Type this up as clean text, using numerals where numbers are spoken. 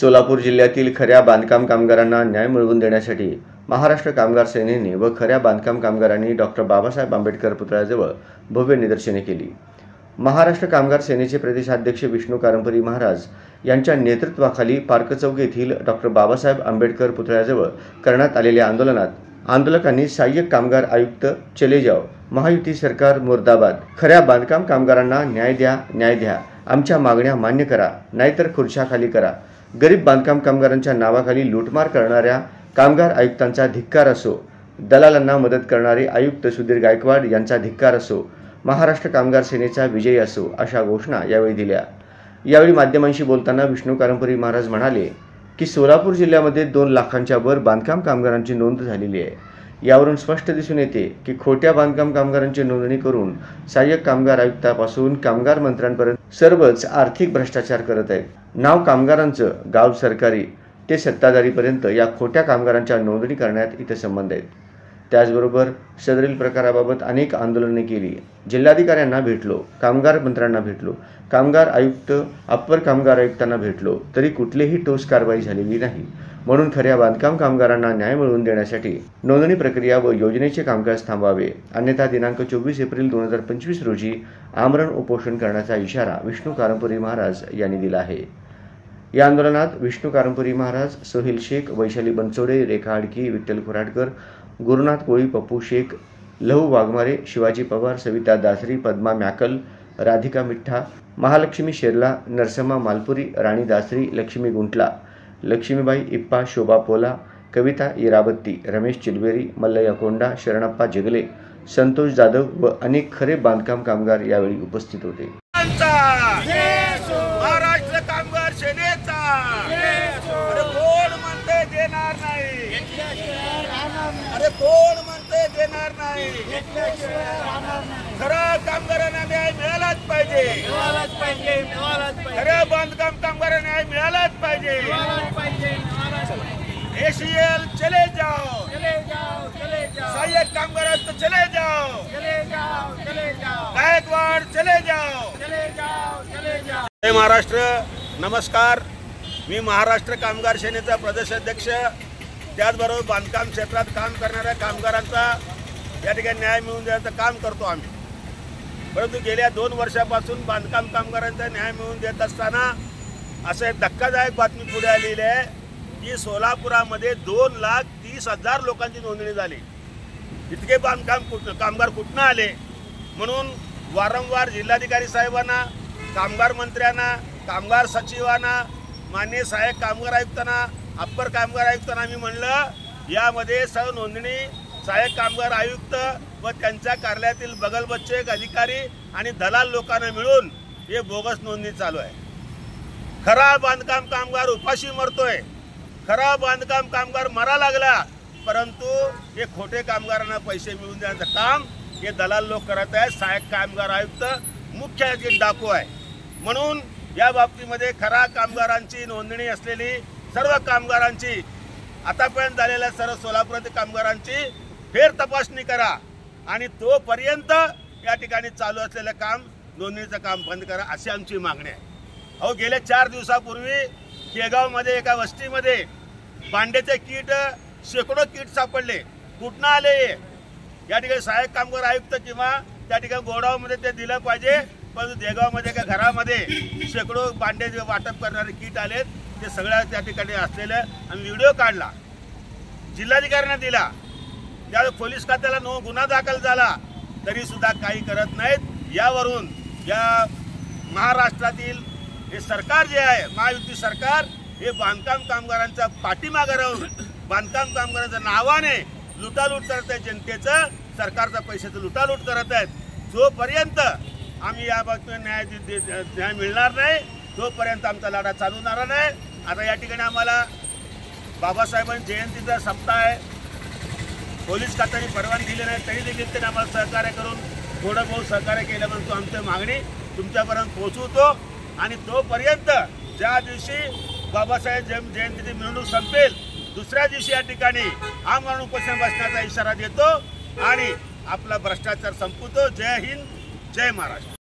सोलापूर जिल्ह्यातील खऱ्या बांधकाम कामगारांना न्याय मिळवून देण्यासाठी महाराष्ट्र कामगार सेनेने व खऱ्या बांधकाम कामगारांनी डॉक्टर बाबासाहेब आंबेडकर पुतळ्याजवळ भव्य निदर्शने केली। महाराष्ट्र कामगार सेनेचे प्रदेशाध्यक्ष विष्णू कारंपरी महाराज यांच्या नेतृत्वाखाली पार्क चौक येथील डॉक्टर बाबासाहेब आंबेडकर पुतळ्याजवळ करण्यात आलेल्या आंदोलनात आंदोलकांनी सहाय्यक कामगार आयुक्त चले जाओ, महायुती सरकार मुर्दाबाद, खऱ्या बांधकाम कामगारांना न्याय द्या, आमच्या मागण्या मान्य करा, नाहीतर खुर्च्या खाली करा, गरीब बांधकाम कामगारांच्या नावाखाली लूटमार करणाऱ्या कामगार आयुक्तांचा धिक्कार असो, दलालांना मदत करणारे आयुक्त सुधीर गायकवाड यांचा धिक्कार असो, महाराष्ट्र कामगार सेनेचा विजय असो, अशा घोषणा यावेळी दिल्या। यावेळी माध्यमांशी बोलताना विष्णू कारंपरी महाराज म्हणाले की सोलापूर जिल्ह्यामध्ये 2 लाखांच्या वर बांधकाम कामगारांची नोंद झालेली आहे। यावरून स्पष्ट दिसून येते की खोट्या बांधकाम कामगारांची नोंदणी करून सहाय्यक कामगार आयुक्तापासून कामगार मंत्र्यांपर्यंत सर्वच आर्थिक भ्रष्टाचार करत आहेत। नाव कामगारांचं, गाव सरकारी ते सत्ताधारीपर्यंत या खोट्या कामगारांच्या नोंदणी करण्यात इथे संबंध आहेत। त्याचबरोबर सदरील प्रकाराबाबत अनेक आंदोलने केली, जिल्हाधिकाऱ्यांना भेटलो, कामगार मंत्र्यांना भेटलो, कामगार आयुक्त, अप्पर कामगार आयुक्तांना भेटलो, तरी कुठलीही ठोस कारवाई झालेली नाही। म्हणून खऱ्या बांधकाम कामगारांना न्याय मिळवून देण्यासाठी नोंदणी प्रक्रिया व योजनेचे कामकाज थांबवावे, अन्यथा दिनांक 24 एप्रिल 2025 रोजी आमरण उपोषण करण्याचा इशारा विष्णू कारंपरी महाराज यांनी दिला आहे। या आंदोलनात विष्णू कारंपरी महाराज, सोहेल शेख, वैशाली बनसोडे, रेखा आडकी, विठ्ठल खुराडकर, गुरुनाथ कोळी, पप्पू शेख, लहू वाघमारे, शिवाजी पवार, सविता दासरी, पद्मा मॅकल, राधिका मिठ्ठा, महालक्ष्मी शेरला, नरसम्मा मालपुरी, राणी दासरी, लक्ष्मी गुंटला, लक्ष्मीबाई इप्पा, शोभा पोला, कविता इराबत्ती, रमेश चिलवेरी, मल्लय्या कोंडा, शरणप्पा जगले, संतोष जाधव व अनेक खरे बांधकाम कामगार यावेळी उपस्थित होते। महाराष्ट्र कामगार सेनेचा कोण म्हणते देणार नाही, अरे कोण म्हणते देणार नाही, खरं कामगारांना न्याय मिळालाच पाहिजे, खरं बांधकाम कामगारांना न्याय मिळालाच पाहिजे। एसीएल चले जाओ, सहाय्यक कामगारांचं चले जाओ, गायकवाड चले जाओ। जय महाराष्ट्र, नमस्कार। मी महाराष्ट्र कामगार सेनेचा प्रदेशाध्यक्ष, त्याचबरोबर बांधकाम क्षेत्रात काम करणाऱ्या कामगारांचा या ठिकाणी न्याय मिळवून देण्याचं काम करतो आम्ही। परंतु गेल्या 2 वर्षापासून बांधकाम कामगारांचा न्याय मिळवून देत असताना असं एक धक्कादायक बातमी पुढे आलेली आहे की सोलापुरामध्ये 2,30,000 लोकांची नोंदणी झाली। इतके बांधकाम कामगार कुठनं आले म्हणून वारंवार जिल्हाधिकारी साहेबांना, कामगार मंत्र्यांना, कामगार सचिवांना, माननीय सहाय्यक कामगार आयुक्तांना, अप्पर कामगार आयुक्तांना मी म्हणलं यामध्ये सर्व नोंदणी सहाय्यक कामगार आयुक्त व त्यांच्या कार्यालयातील बगलबच्चे अधिकारी आणि दलाल लोकांना मिळून हे बोगस नोंदणी चालू आहे। खरा बांधकाम कामगार उपाशी मरतोय, खरा बांधकाम कामगार मरा लागला, परंतु हे खोटे कामगारांना पैसे मिळवून देण्याचं काम हे दलाल लोक करत आहेत। सहाय्यक कामगार आयुक्त मुख्य डाकू आहे। म्हणून या बाबतीमध्ये खरा कामगारांची नोंदणी असलेली सर्व कामगारांची आतापर्यंत झालेल्या सर्व सोलापुरातील कामगारांची फेर तपासणी करा आणि तोपर्यंत या ठिकाणी चालू असलेलं काम, नोंदणीचं काम बंद करा, अशी आमची मागणी आहे। अहो, गेल्या 4 दिवसापूर्वी केगावमध्ये एका वस्तीमध्ये भांड्याचे किट, शेकडो किट सापडले। कुठनं आले? या ठिकाणी सहाय्यक कामगार आयुक्त किंवा त्या ठिकाणी गोडाऊनमध्ये ते दिलं पाहिजे, परंतु देगावमध्ये एका घरामध्ये शेकडो भांडे वाटप करणारे किट आलेत। ते सगळ्या त्या ठिकाणी असलेलं आम्ही व्हिडिओ काढला, जिल्हाधिकाऱ्यांना दिला, त्यावेळी पोलीस खात्याला गुन्हा दाखल झाला, तरी सुद्धा काही करत नाहीत। यावरून या महाराष्ट्रातील हे सरकार जे आहे, महायुती सरकार, हे बांधकाम कामगारांचा पाठीमागे राहून बांधकाम कामगारांच्या नावाने लुटालूट करत आहे, जनतेचं, सरकारचा पैशाचं लुटालूट करत आहेत। जोपर्यंत आम्ही या बाबतीत न्याय मिळणार नाही तोपर्यंत आमचा लढा चालू होणार नाही। आता या ठिकाणी आम्हाला बाबासाहेबांची जयंतीचा सप्ताह आहे, पोलीस खात्याने परवानगी दिली नाही, तरी देखील त्यांनी आम्हाला सहकार्य करून थोडं बहुत सहकार्य केलं म्हणून तो आमची मागणी तुमच्यापर्यंत पोहोचवतो। आणि तोपर्यंत ज्या दिवशी बाबासाहेब जयंतीची मिरवणूक संपेल दुसऱ्या दिवशी या ठिकाणी आमरण उपोषण बसण्याचा इशारा देतो आणि आपला भ्रष्टाचार संपवतो। जय हिंद, जय महाराष्ट्र।